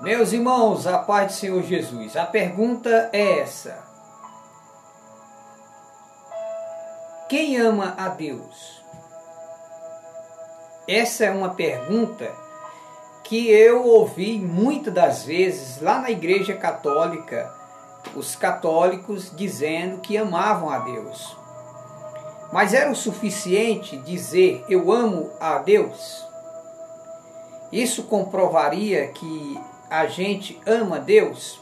Meus irmãos, a paz do Senhor Jesus. A pergunta é essa: quem ama a Deus? Essa é uma pergunta que eu ouvi muitas das vezes lá na Igreja Católica, os católicos dizendo que amavam a Deus. Mas era o suficiente dizer eu amo a Deus? Isso comprovaria que a gente ama Deus?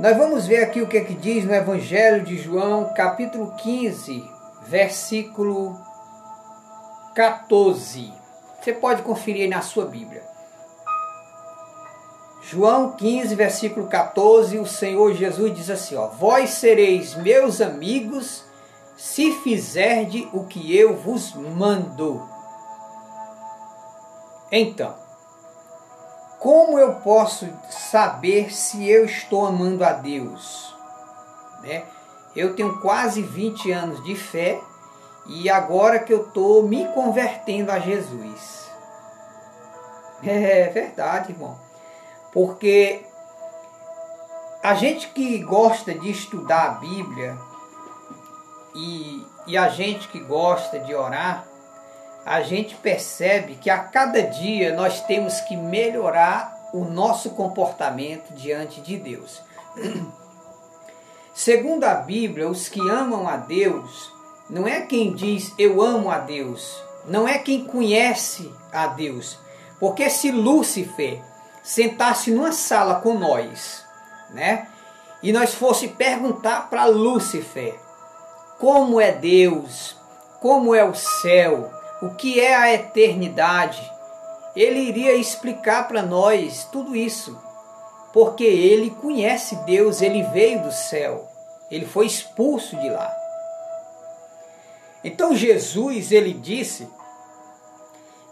Nós vamos ver aqui o que diz no Evangelho de João, capítulo 15, versículo 14. Você pode conferir aí na sua Bíblia. João 15, versículo 14, o Senhor Jesus diz assim, ó: vós sereis meus amigos se fizerdes o que eu vos mando. Então, como eu posso saber se eu estou amando a Deus? Eu tenho quase 20 anos de fé e agora que eu estou me convertendo a Jesus. É verdade, irmão. Porque a gente que gosta de estudar a Bíblia e a gente que gosta de orar, a gente percebe que a cada dia nós temos que melhorar o nosso comportamento diante de Deus. Segundo a Bíblia, os que amam a Deus, não é quem diz eu amo a Deus, não é quem conhece a Deus. Porque se Lúcifer sentasse numa sala com nós, e nós fosse perguntar para Lúcifer como é Deus, como é o céu, o que é a eternidade, ele iria explicar para nós tudo isso, porque ele conhece Deus, ele veio do céu, ele foi expulso de lá. Então Jesus, ele disse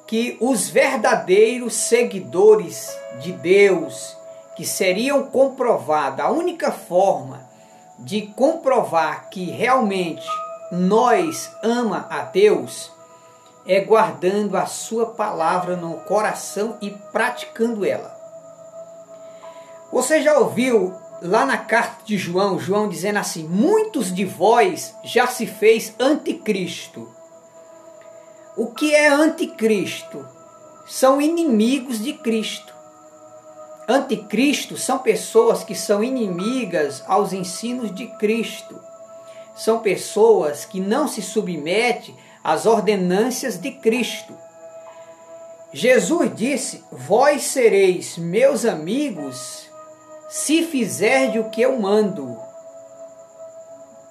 que os verdadeiros seguidores de Deus, que seriam comprovados, a única forma de comprovar que realmente nós amamos a Deus é guardando a sua palavra no coração e praticando ela. Você já ouviu lá na carta de João, João dizendo assim: muitos de vós já se fez anticristo. O que é anticristo? São inimigos de Cristo. Anticristo são pessoas que são inimigas aos ensinos de Cristo. São pessoas que não se submetem às ordenâncias de Cristo. Jesus disse: vós sereis meus amigos se fizerdes o que eu mando.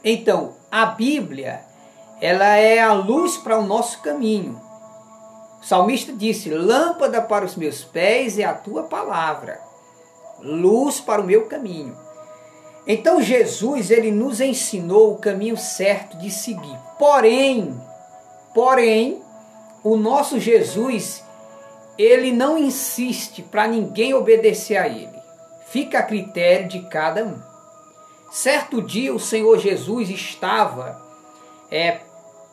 Então, a Bíblia, ela é a luz para o nosso caminho. O salmista disse: lâmpada para os meus pés é a tua palavra, luz para o meu caminho. Então Jesus, ele nos ensinou o caminho certo de seguir. Porém, o nosso Jesus, ele não insiste para ninguém obedecer a ele. Fica a critério de cada um. Certo dia o Senhor Jesus estava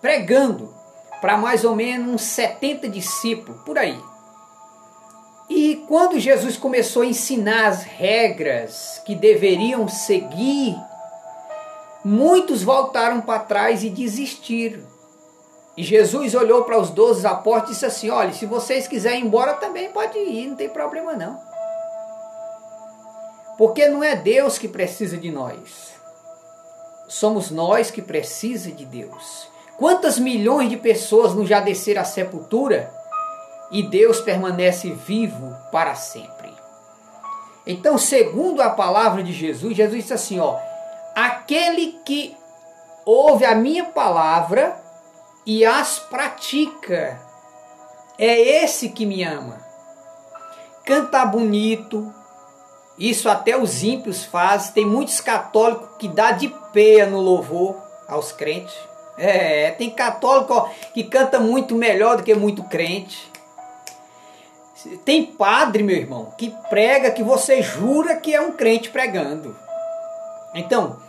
pregando para mais ou menos uns 70 discípulos, por aí. E quando Jesus começou a ensinar as regras que deveriam seguir, muitos voltaram para trás e desistiram. E Jesus olhou para os 12 apóstolos e disse assim: olha, se vocês quiserem ir embora também pode ir, não tem problema não. Porque não é Deus que precisa de nós. Somos nós que precisamos de Deus. Quantas milhões de pessoas não já desceram à sepultura e Deus permanece vivo para sempre? Então, segundo a palavra de Jesus, Jesus disse assim, ó: aquele que ouve a minha palavra e as pratica, é esse que me ama. Cantar bonito, isso até os ímpios fazem. Tem muitos católicos que dá de peia no louvor aos crentes. Tem católico que canta muito melhor do que muito crente. Tem padre, meu irmão, que prega que você jura que é um crente pregando. Então,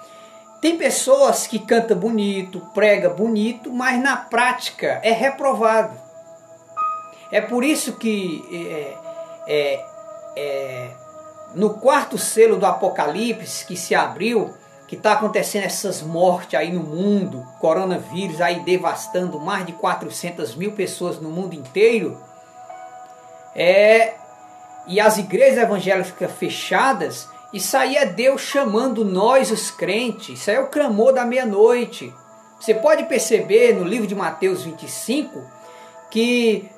tem pessoas que cantam bonito, prega bonito, mas na prática é reprovado. É por isso que no quarto selo do Apocalipse que se abriu, que está acontecendo essas mortes aí no mundo, coronavírus aí devastando mais de 400 mil pessoas no mundo inteiro, e as igrejas evangélicas fechadas, isso aí é Deus chamando nós, os crentes. Isso aí é o clamor da meia-noite. Você pode perceber no livro de Mateus 25 que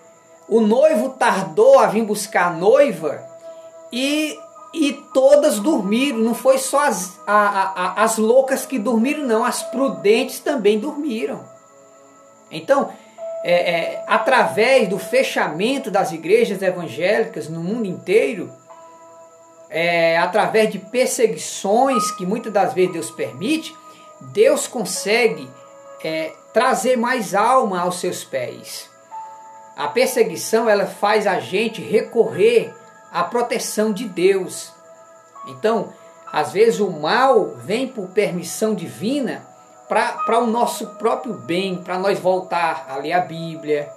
o noivo tardou a vir buscar a noiva e todas dormiram. Não foi só as loucas que dormiram, não. As prudentes também dormiram. Então, através do fechamento das igrejas evangélicas no mundo inteiro, através de perseguições que muitas das vezes Deus permite, Deus consegue trazer mais alma aos seus pés. A perseguição, ela faz a gente recorrer à proteção de Deus. Então, às vezes o mal vem por permissão divina para o nosso próprio bem, para nós voltar a ler a Bíblia,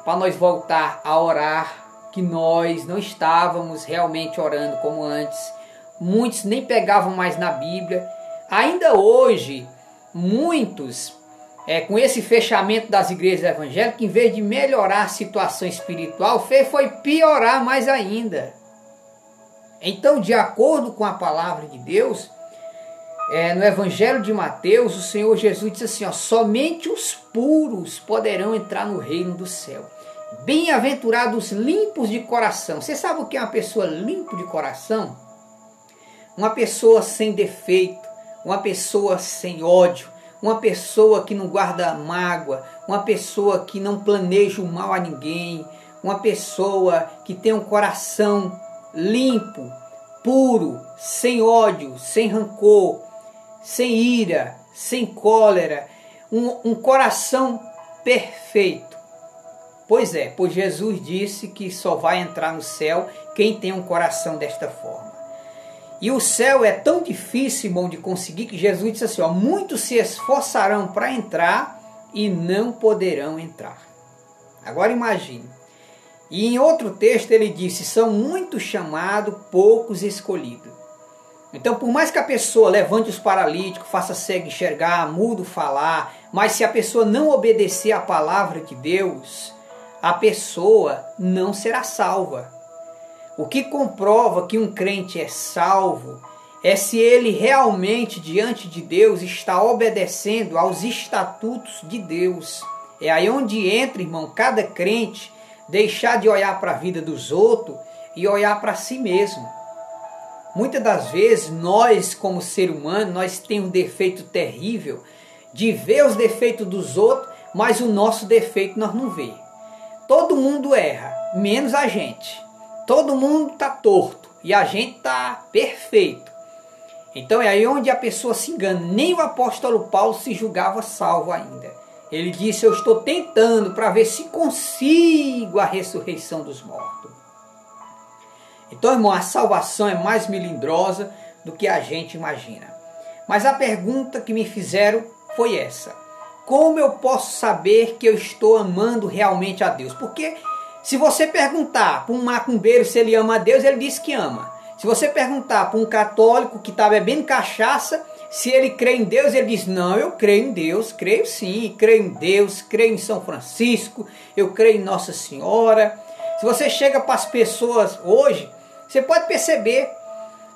para nós voltar a orar, que nós não estávamos realmente orando como antes. Muitos nem pegavam mais na Bíblia. Ainda hoje, muitos, com esse fechamento das igrejas evangélicas, em vez de melhorar a situação espiritual, foi piorar mais ainda. Então, de acordo com a palavra de Deus, no Evangelho de Mateus, o Senhor Jesus disse assim, somente os puros poderão entrar no reino do céu. Bem-aventurados limpos de coração. Você sabe o que é uma pessoa limpa de coração? Uma pessoa sem defeito, uma pessoa sem ódio, uma pessoa que não guarda mágoa, uma pessoa que não planeja o mal a ninguém, uma pessoa que tem um coração limpo, puro, sem ódio, sem rancor, sem ira, sem cólera, um coração perfeito. Pois Jesus disse que só vai entrar no céu quem tem um coração desta forma. E o céu é tão difícil, irmão, de conseguir, que Jesus disse assim, muitos se esforçarão para entrar e não poderão entrar. Agora imagine. E em outro texto ele disse, são muitos chamados, poucos escolhidos. Então, por mais que a pessoa levante os paralíticos, faça cego enxergar, mudo falar, mas se a pessoa não obedecer à palavra de Deus, a pessoa não será salva. O que comprova que um crente é salvo é se ele realmente, diante de Deus, está obedecendo aos estatutos de Deus. É aí onde entra, irmão, cada crente deixar de olhar para a vida dos outros e olhar para si mesmo. Muitas das vezes, nós, como ser humano, nós temos um defeito terrível de ver os defeitos dos outros, mas o nosso defeito nós não vemos. Todo mundo erra, menos a gente. Todo mundo está torto e a gente está perfeito. Então é aí onde a pessoa se engana. Nem o apóstolo Paulo se julgava salvo ainda. Ele disse, eu estou tentando para ver se consigo a ressurreição dos mortos. Então, irmão, a salvação é mais melindrosa do que a gente imagina. Mas a pergunta que me fizeram foi essa. Como eu posso saber que eu estou amando realmente a Deus? Porque se você perguntar para um macumbeiro se ele ama a Deus, ele diz que ama. Se você perguntar para um católico que está bebendo cachaça, se ele crê em Deus, ele diz, não, eu creio em Deus, creio sim, creio em Deus, creio em São Francisco, eu creio em Nossa Senhora. Se você chega para as pessoas hoje, você pode perceber,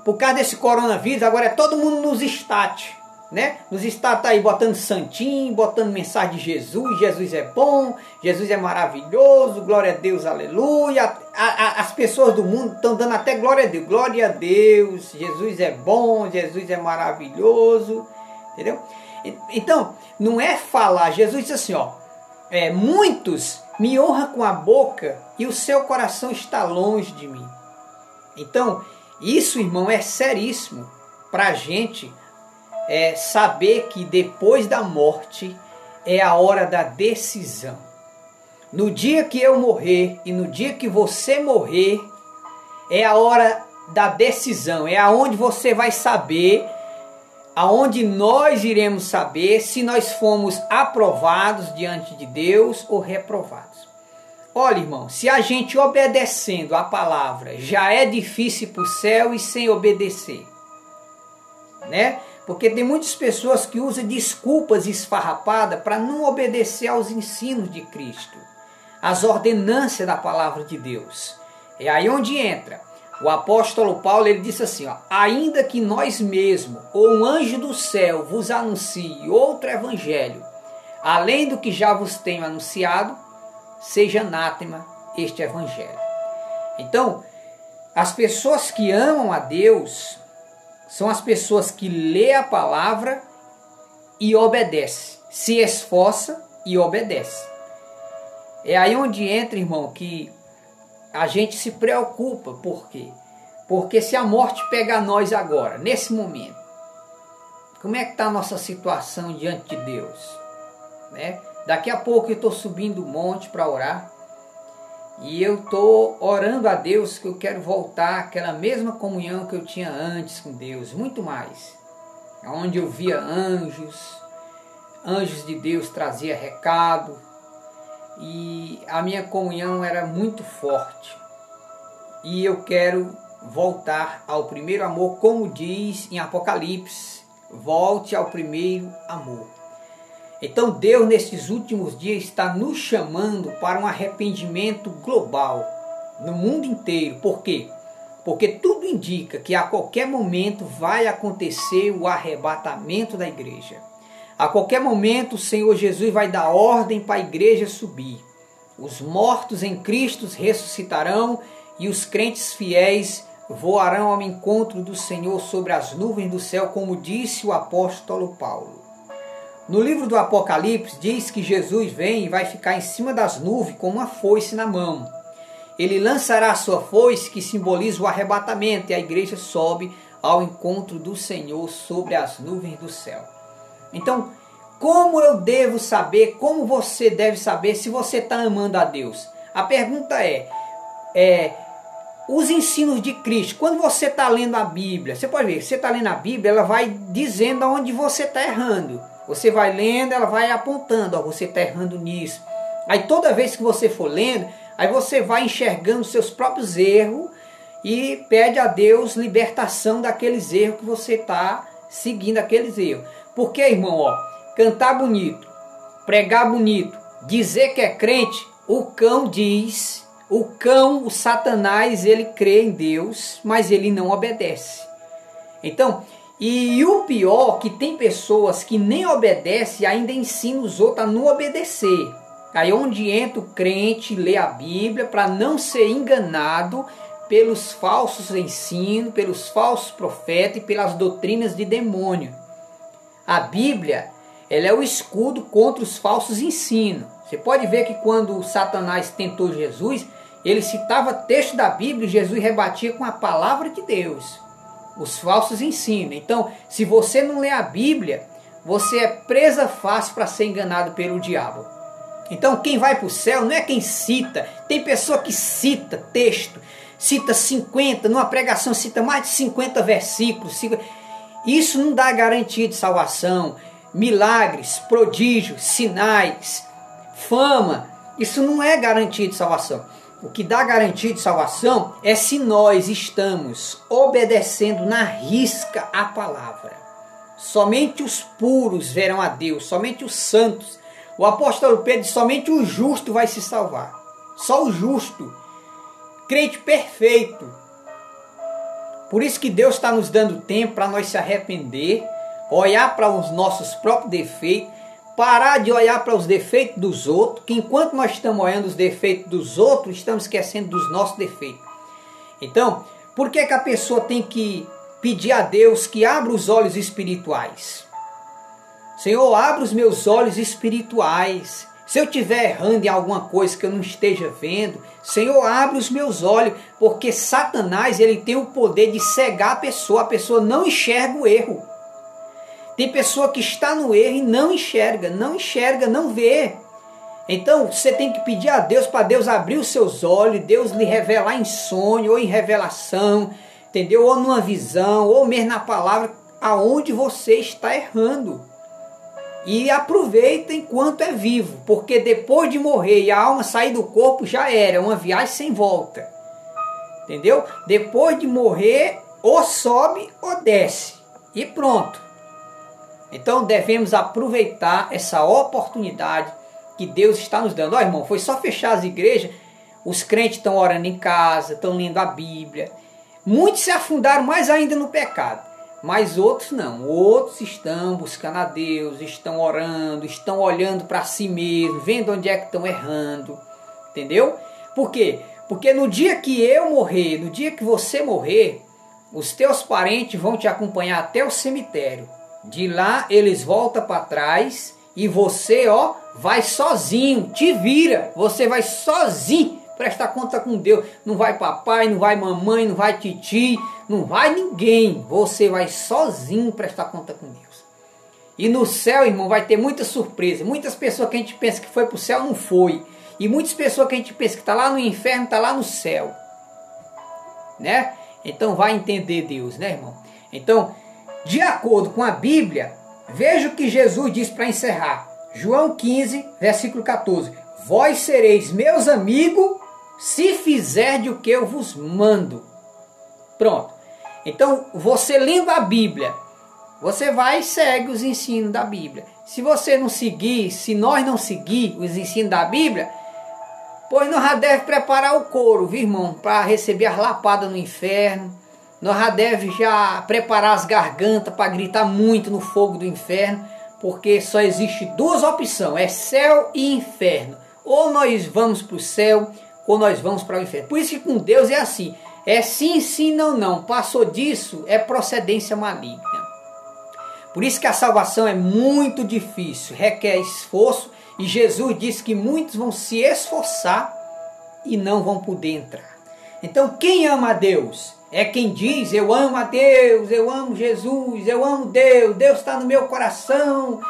por causa desse coronavírus, agora é todo mundo nos status, né? Nos status aí botando santinho, botando mensagem de Jesus, Jesus é bom, Jesus é maravilhoso, glória a Deus, aleluia. As pessoas do mundo estão dando até glória a Deus, Jesus é bom, Jesus é maravilhoso, entendeu? Então, não é falar, Jesus diz assim, muitos me honram com a boca e o seu coração está longe de mim. Então, isso, irmão, é seríssimo para a gente saber que depois da morte é a hora da decisão. No dia que eu morrer e no dia que você morrer, é a hora da decisão. É aonde você vai saber, aonde nós iremos saber se nós fomos aprovados diante de Deus ou reprovados. Olha, irmão, se a gente obedecendo a palavra já é difícil ir para o céu e sem obedecer, né? Porque tem muitas pessoas que usam desculpas esfarrapadas para não obedecer aos ensinos de Cristo, às ordenâncias da palavra de Deus. É aí onde entra. O apóstolo Paulo, ele disse assim, ó, ainda que nós mesmos, ou um anjo do céu, vos anuncie outro evangelho, além do que já vos tenho anunciado, seja anátema este evangelho. Então, as pessoas que amam a Deus são as pessoas que lê a palavra e obedece, se esforça e obedece. É aí onde entra, irmão, que a gente se preocupa. Por quê? Porque se a morte pegar nós agora, nesse momento, como é que está a nossa situação diante de Deus? Né? Daqui a pouco eu estou subindo o monte para orar. E eu estou orando a Deus que eu quero voltar àquela mesma comunhão que eu tinha antes com Deus. Muito mais. Onde eu via anjos. Anjos de Deus trazia recado. E a minha comunhão era muito forte. E eu quero voltar ao primeiro amor, como diz em Apocalipse. Volte ao primeiro amor. Então Deus nesses últimos dias está nos chamando para um arrependimento global, no mundo inteiro. Por quê? Porque tudo indica que a qualquer momento vai acontecer o arrebatamento da igreja. A qualquer momento o Senhor Jesus vai dar ordem para a igreja subir. Os mortos em Cristo ressuscitarão e os crentes fiéis voarão ao encontro do Senhor sobre as nuvens do céu, como disse o apóstolo Paulo. No livro do Apocalipse diz que Jesus vem e vai ficar em cima das nuvens com uma foice na mão. Ele lançará a sua foice, que simboliza o arrebatamento, e a igreja sobe ao encontro do Senhor sobre as nuvens do céu. Então, como eu devo saber, como você deve saber se você está amando a Deus? A pergunta é os ensinos de Cristo. Quando você está lendo a Bíblia, você pode ver, você está lendo a Bíblia, ela vai dizendo onde você está errando. Você vai lendo, ela vai apontando, ó, você está errando nisso. Aí toda vez que você for lendo, aí você vai enxergando seus próprios erros e pede a Deus libertação daqueles erros que você está seguindo, aqueles erros. Porque, irmão, ó, cantar bonito, pregar bonito, dizer que é crente, o cão diz, o Satanás, ele crê em Deus, mas ele não obedece. Então, e o pior, que tem pessoas que nem obedecem e ainda ensinam os outros a não obedecer. Aí onde entra o crente, lê a Bíblia para não ser enganado pelos falsos ensinos, pelos falsos profetas e pelas doutrinas de demônio. A Bíblia, ela é o escudo contra os falsos ensinos. Você pode ver que quando Satanás tentou Jesus, ele citava texto da Bíblia e Jesus rebatia com a palavra de Deus. Os falsos ensinos. Então, se você não lê a Bíblia, você é presa fácil para ser enganado pelo diabo. Então, quem vai para o céu não é quem cita. Tem pessoa que cita texto, cita 50, numa pregação cita mais de 50 versículos. Isso não dá garantia de salvação. Milagres, prodígios, sinais, fama, isso não é garantia de salvação. O que dá garantia de salvação é se nós estamos obedecendo na risca a palavra. Somente os puros verão a Deus, somente os santos. O apóstolo Pedro diz, somente o justo vai se salvar. Só o justo, crente perfeito. Por isso que Deus está nos dando tempo para nós se arrepender, olhar para os nossos próprios defeitos, parar de olhar para os defeitos dos outros, que enquanto nós estamos olhando os defeitos dos outros, estamos esquecendo dos nossos defeitos. Então, por que a pessoa tem que pedir a Deus que abra os olhos espirituais? Senhor, abra os meus olhos espirituais. Se eu estiver errando em alguma coisa que eu não esteja vendo, Senhor, abre os meus olhos, porque Satanás, ele tem o poder de cegar a pessoa não enxerga o erro. Tem pessoa que está no erro e não enxerga, não vê. Então você tem que pedir a Deus para Deus abrir os seus olhos, Deus lhe revelar em sonho ou em revelação, entendeu? Ou numa visão, ou mesmo na palavra, aonde você está errando. e aproveita enquanto é vivo, porque depois de morrer e a alma sair do corpo já era, é uma viagem sem volta. Entendeu? Depois de morrer, ou sobe ou desce. E pronto. Então devemos aproveitar essa oportunidade que Deus está nos dando. Ó, irmão, foi só fechar as igrejas, os crentes estão orando em casa, estão lendo a Bíblia. Muitos se afundaram mais ainda no pecado, mas outros não. Outros estão buscando a Deus, estão orando, estão olhando para si mesmos, vendo onde é que estão errando. Entendeu? Por quê? Porque no dia que eu morrer, no dia que você morrer, os teus parentes vão te acompanhar até o cemitério. De lá eles voltam para trás e você, ó, vai sozinho, te vira. Você vai sozinho prestar conta com Deus. Não vai papai, não vai mamãe, não vai titi, não vai ninguém. Você vai sozinho prestar conta com Deus. E no céu, irmão, vai ter muita surpresa. Muitas pessoas que a gente pensa que foi para o céu não foi. E muitas pessoas que a gente pensa que está lá no inferno, está lá no céu. Né? Então vai entender Deus, né, irmão? Então, de acordo com a Bíblia, veja o que Jesus diz para encerrar. João 15, versículo 14. Vós sereis meus amigos se fizerdes o que eu vos mando. Pronto. Então, você lendo a Bíblia, você vai e segue os ensinos da Bíblia. Se você não seguir, se nós não seguir os ensinos da Bíblia, pois nós já deve preparar o couro, viu, irmão, para receber as lapadas no inferno. Nós já deve já preparar as gargantas para gritar muito no fogo do inferno, porque só existe duas opções, é céu e inferno. Ou nós vamos para o céu, ou nós vamos para o inferno. Por isso que com Deus é assim, é sim, sim, não, não. Passou disso, é procedência maligna. Por isso que a salvação é muito difícil, requer esforço, e Jesus disse que muitos vão se esforçar e não vão poder entrar. Então quem ama a Deus é quem diz: eu amo a Deus, eu amo Jesus, eu amo Deus, Deus está no meu coração.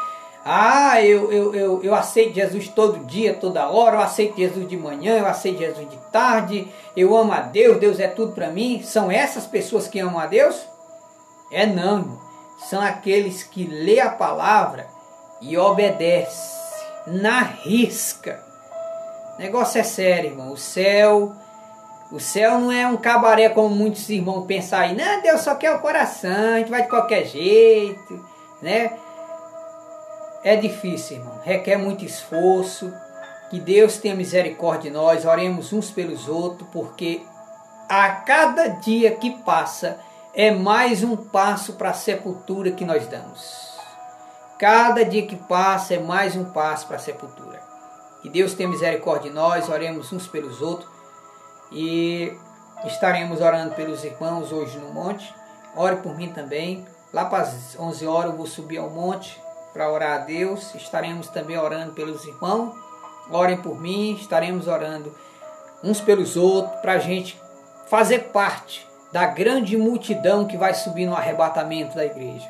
Ah, eu aceito Jesus todo dia, toda hora, eu aceito Jesus de manhã, eu aceito Jesus de tarde, eu amo a Deus, Deus é tudo para mim. São essas pessoas que amam a Deus? É não, irmão. São aqueles que lê a palavra e obedece na risca. O negócio é sério, irmão. O céu não é um cabaré como muitos irmãos pensam aí. Não, Deus só quer o coração, a gente vai de qualquer jeito, né? É difícil, irmão. Requer muito esforço. Que Deus tenha misericórdia de nós. Oremos uns pelos outros, porque a cada dia que passa é mais um passo para a sepultura que nós damos. Cada dia que passa é mais um passo para a sepultura. Que Deus tenha misericórdia de nós. Oremos uns pelos outros. E estaremos orando pelos irmãos hoje no monte. Ore por mim também. Lá para as 11 horas eu vou subir ao monte para orar a Deus. Estaremos também orando pelos irmãos. Orem por mim. Estaremos orando uns pelos outros para a gente fazer parte da grande multidão que vai subir no arrebatamento da igreja.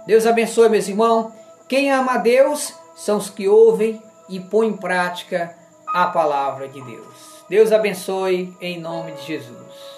Deus abençoe, meus irmãos. Quem ama a Deus são os que ouvem e põem em prática a palavra de Deus. Deus abençoe em nome de Jesus.